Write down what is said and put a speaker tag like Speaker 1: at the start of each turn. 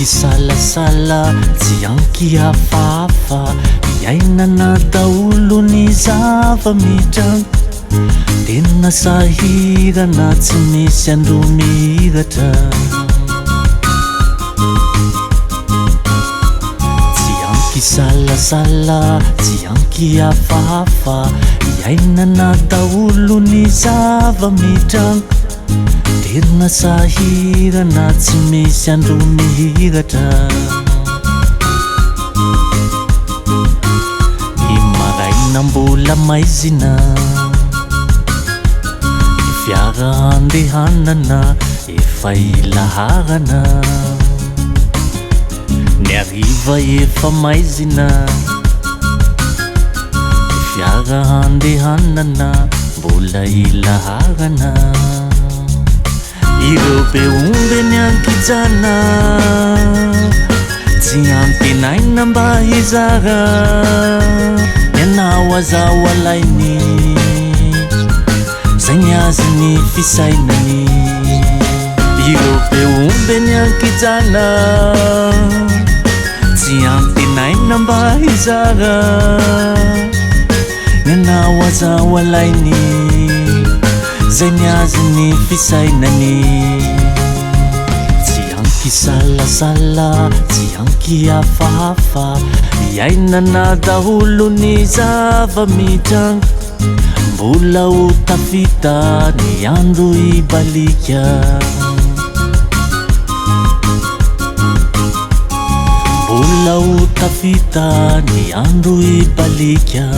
Speaker 1: Salasala tsy ankiafafa iainana daolo ny zava-mitranga tena sahirana tsy misy andromiratra tsy ankisalasala tsy ankiafafa iainana daolo ny zava-mitranga tena sahirana tsy misy andro mihiratra ny maraina mbola maizina ny fiara andehanana efa ilaharana ny ariva efa maizina ny fiara andehanana mbola ilaharana ireo be omby ny ankijana tsy ampenaina mba hizara mianao azao alainy zay ny azy ny fisainany ireo be omby ny ankijana tsy ampenaina mba hizara mianao azao alainy zay ny azy ny fisainany tsy ankisalasala tsy ankiafafa iainana daholo ny zava-mitranga mbola ho tafita ny andro ibalika mbola ho tafita ny andro ibalika